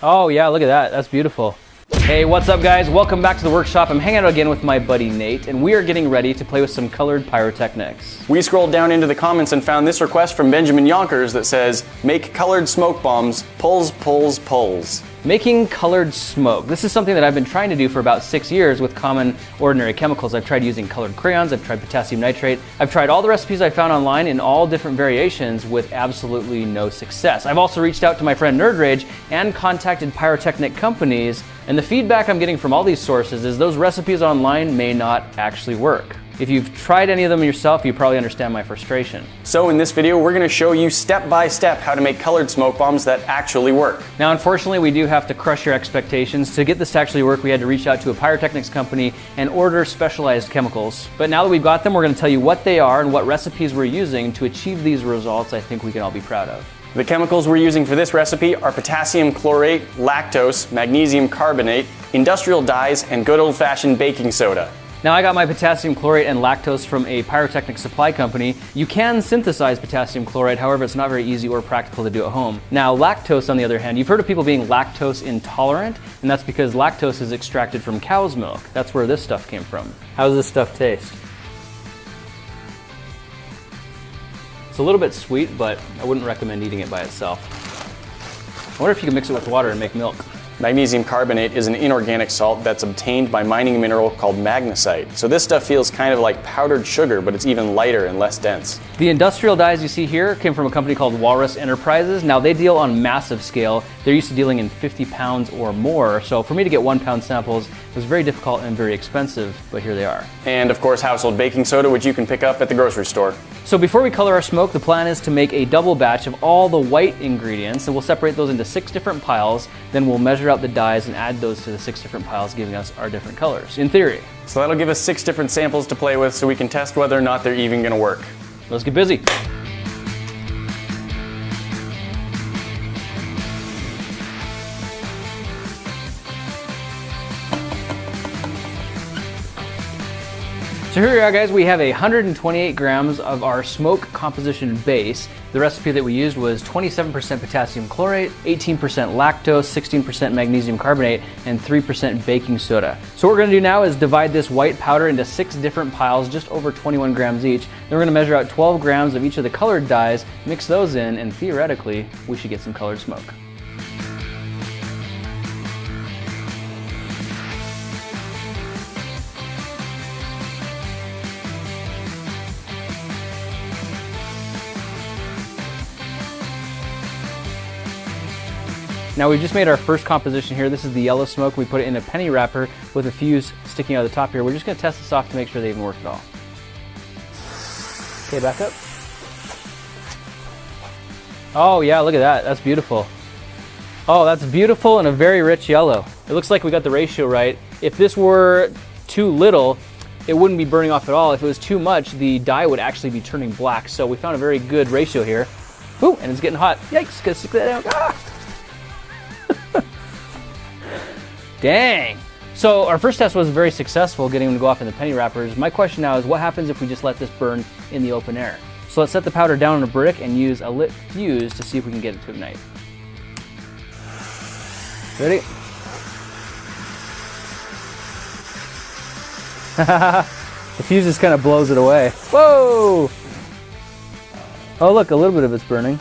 Oh yeah, look at that. That's beautiful. Hey, what's up guys? Welcome back to the workshop. I'm hanging out again with my buddy Nate, and we are getting ready to play with some colored pyrotechnics. We scrolled down into the comments and found this request from Benjamin Yonkers that says, make colored smoke bombs, pulls, pulls, pulls. Making colored smoke. This is something that I've been trying to do for about 6 years with common, ordinary chemicals. I've tried using colored crayons, I've tried potassium nitrate, I've tried all the recipes I found online in all different variations with absolutely no success. I've also reached out to my friend Nerd Rage and contacted pyrotechnic companies, and the feedback I'm getting from all these sources is those recipes online may not actually work. If you've tried any of them yourself, you probably understand my frustration. So in this video, we're gonna show you step by step how to make colored smoke bombs that actually work. Now, unfortunately, we do have to crush your expectations. To get this to actually work, we had to reach out to a pyrotechnics company and order specialized chemicals. But now that we've got them, we're gonna tell you what they are and what recipes we're using to achieve these results I think we can all be proud of. The chemicals we're using for this recipe are potassium chlorate, lactose, magnesium carbonate, industrial dyes, and good old-fashioned baking soda. Now, I got my potassium chlorate and lactose from a pyrotechnic supply company. You can synthesize potassium chloride, however, it's not very easy or practical to do at home. Now, lactose, on the other hand, you've heard of people being lactose intolerant, and that's because lactose is extracted from cow's milk. That's where this stuff came from. How does this stuff taste? It's a little bit sweet, but I wouldn't recommend eating it by itself. I wonder if you can mix it with water and make milk. Magnesium carbonate is an inorganic salt that's obtained by mining a mineral called magnesite. So this stuff feels kind of like powdered sugar, but it's even lighter and less dense. The industrial dyes you see here came from a company called Walrus Enterprises. Now, they deal on massive scale. They're used to dealing in 50 pounds or more. So for me to get 1 pound samples, it was very difficult and very expensive, but here they are. And of course, household baking soda, which you can pick up at the grocery store. So before we color our smoke, the plan is to make a double batch of all the white ingredients, and we'll separate those into 6 different piles. Then we'll measure out the dyes and add those to the 6 different piles, giving us our different colors, in theory. So that'll give us 6 different samples to play with so we can test whether or not they're even gonna work. Let's get busy. So here we are, guys. We have 128 grams of our smoke composition base. The recipe that we used was 27% potassium chlorate, 18% lactose, 16% magnesium carbonate, and 3% baking soda. So what we're gonna do now is divide this white powder into 6 different piles, just over 21 grams each. Then we're gonna measure out 12 grams of each of the colored dyes, mix those in, and theoretically, we should get some colored smoke. Now, we've just made our first composition here. This is the yellow smoke. We put it in a penny wrapper with a fuse sticking out of the top here. We're just gonna test this off to make sure they even work at all. Okay, back up. Oh yeah, look at that, that's beautiful. Oh, that's beautiful and a very rich yellow. It looks like we got the ratio right. If this were too little, it wouldn't be burning off at all. If it was too much, the dye would actually be turning black. So we found a very good ratio here. Ooh, and it's getting hot. Yikes, gotta stick that out. Ah! Dang. So our first test was very successful, getting them to go off in the penny wrappers. My question now is, what happens if we just let this burn in the open air? So let's set the powder down on a brick and use a lit fuse to see if we can get it to ignite. Ready? The fuse just kind of blows it away. Whoa! Oh look, a little bit of it's burning.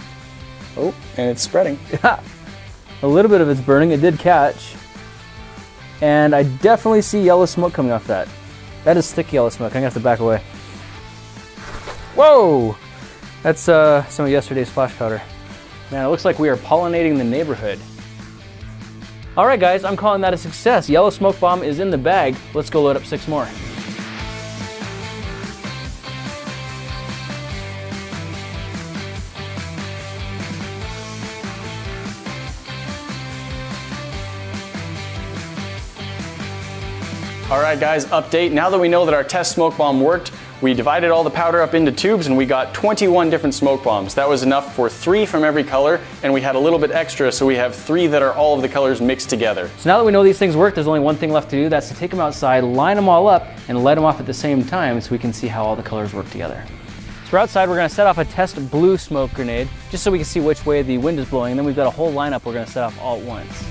Oh, and it's spreading. A little bit of it's burning, it did catch. And I definitely see yellow smoke coming off that. That is thick yellow smoke. I'm gonna have to back away. Whoa! That's some of yesterday's flash powder. Man, it looks like we are pollinating the neighborhood. All right, guys, I'm calling that a success. Yellow smoke bomb is in the bag. Let's go load up 6 more. All right, guys, update. Now that we know that our test smoke bomb worked, we divided all the powder up into tubes and we got 21 different smoke bombs. That was enough for 3 from every color, and we had a little bit extra, so we have 3 that are all of the colors mixed together. So now that we know these things work, there's only one thing left to do. That's to take them outside, line them all up, and light them off at the same time so we can see how all the colors work together. So outside, we're gonna set off a test blue smoke grenade, just so we can see which way the wind is blowing, and then we've got a whole lineup we're gonna set off all at once.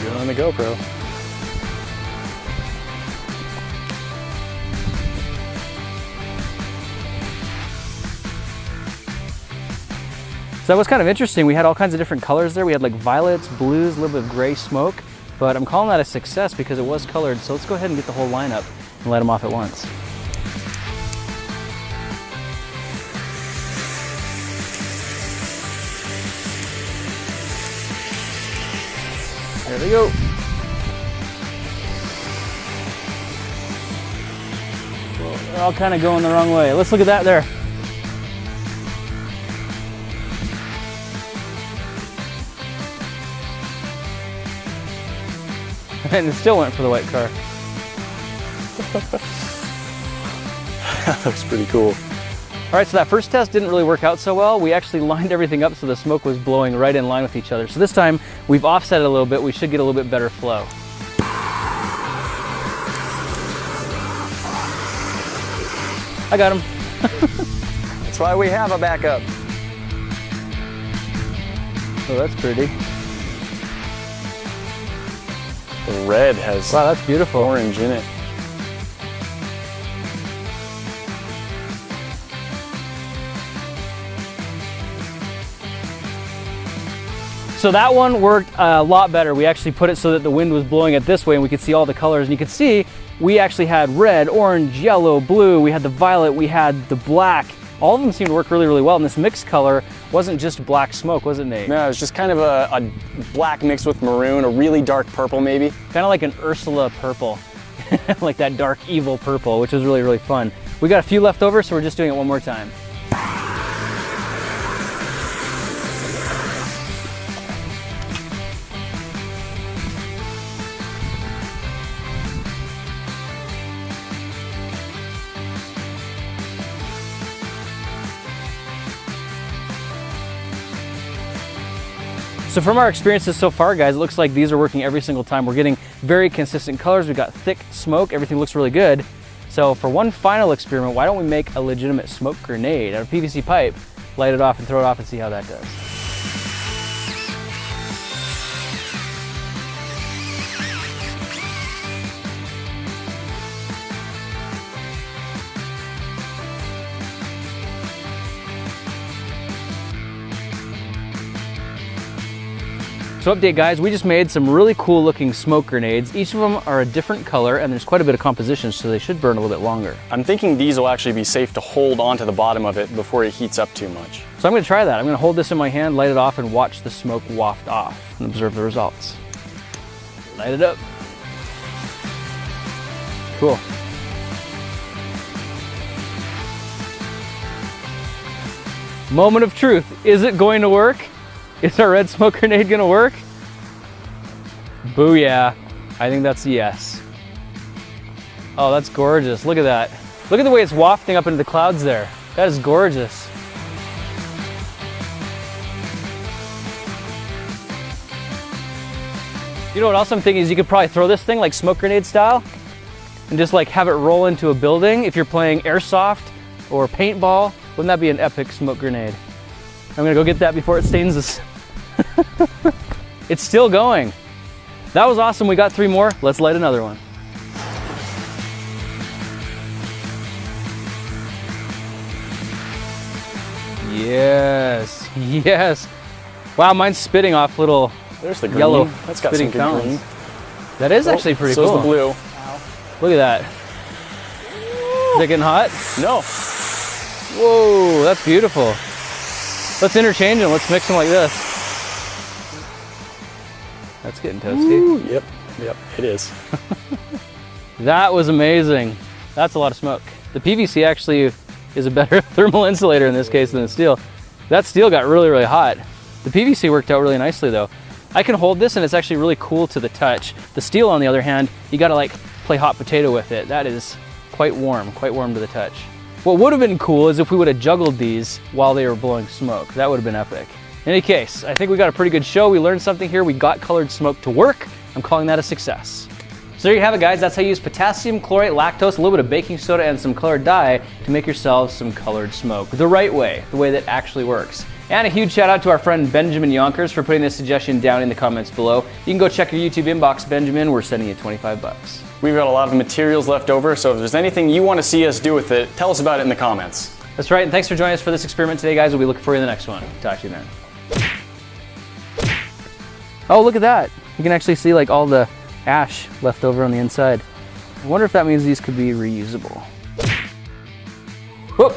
Do it on the GoPro. So that was kind of interesting. We had all kinds of different colors there. We had like violets, blues, a little bit of gray smoke, but I'm calling that a success because it was colored. So let's go ahead and get the whole lineup and light them off at once. There we go. They're all kind of going the wrong way. Let's look at that there. And it still went for the white car. That looks pretty cool. All right, so that first test didn't really work out so well. We actually lined everything up so the smoke was blowing right in line with each other. So this time we've offset it a little bit. We should get a little bit better flow. I got him. That's why we have a backup. Oh, that's pretty. The red has Wow, that's beautiful. orange in it. So that one worked a lot better. We actually put it so that the wind was blowing it this way and we could see all the colors. And you could see we actually had red, orange, yellow, blue, we had the violet, we had the black. All of them seemed to work really, really well. And this mixed color wasn't just black smoke, was it, Nate? No, it was just kind of a black mixed with maroon, a really dark purple maybe. Kind of like an Ursula purple, like that dark evil purple, which was really, really fun. We got a few left over, so we're just doing it one more time. So from our experiences so far, guys, it looks like these are working every single time. We're getting very consistent colors. We've got thick smoke. Everything looks really good. So for one final experiment, why don't we make a legitimate smoke grenade out of PVC pipe, light it off and throw it off and see how that does. So update, guys, we just made some really cool looking smoke grenades. Each of them are a different color and there's quite a bit of composition, so they should burn a little bit longer. I'm thinking these will actually be safe to hold onto the bottom of it before it heats up too much. So I'm gonna try that. I'm gonna hold this in my hand, light it off, and watch the smoke waft off and observe the results. Light it up. Cool. Moment of truth. Is it going to work? Is our red smoke grenade gonna work? Booyah. I think that's a yes. Oh, that's gorgeous. Look at that. Look at the way it's wafting up into the clouds there. That is gorgeous. You know what else I'm thinking is you could probably throw this thing like smoke grenade style and just like have it roll into a building if you're playing airsoft or paintball. Wouldn't that be an epic smoke grenade? I'm gonna go get that before it stains us. It's still going. That was awesome. We got 3 more. Let's light another one. Yes, yes. Wow, mine's spitting off little There's the green. yellow That's got spitting some good fountains. green. That is actually pretty so cool. Is the blue. Look at that. Is it getting hot? No. Whoa, that's beautiful. Let's interchange them. Let's mix them like this. That's getting toasty. Ooh, yep, it is. That was amazing. That's a lot of smoke. The PVC actually is a better thermal insulator in this case than the steel. That steel got really, really hot. The PVC worked out really nicely though. I can hold this and it's actually really cool to the touch. The steel, on the other hand, you gotta like play hot potato with it. That is quite warm to the touch. What would have been cool is if we would have juggled these while they were blowing smoke. That would have been epic. In any case, I think we got a pretty good show. We learned something here. We got colored smoke to work. I'm calling that a success. So there you have it, guys. That's how you use potassium chlorate, lactose, a little bit of baking soda, and some colored dye to make yourselves some colored smoke. The right way, the way that actually works. And a huge shout out to our friend Benjamin Yonkers for putting this suggestion down in the comments below. You can go check your YouTube inbox, Benjamin. We're sending you 25 bucks. We've got a lot of materials left over, so if there's anything you want to see us do with it, tell us about it in the comments. That's right, and thanks for joining us for this experiment today, guys. We'll be looking for you in the next one. Talk to you then. Oh, look at that. You can actually see like all the ash left over on the inside. I wonder if that means these could be reusable. Whoop!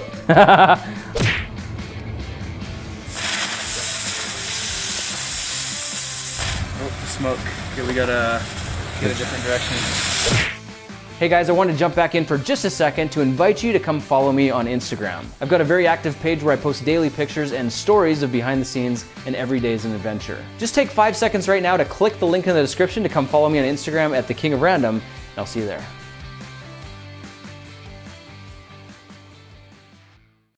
Oh, smoke. Okay, we gotta get a different direction. Hey guys, I wanted to jump back in for just a second to invite you to come follow me on Instagram. I've got a very active page where I post daily pictures and stories of behind the scenes and every day is an adventure. Just take 5 seconds right now to click the link in the description to come follow me on Instagram at The King of Random, and I'll see you there.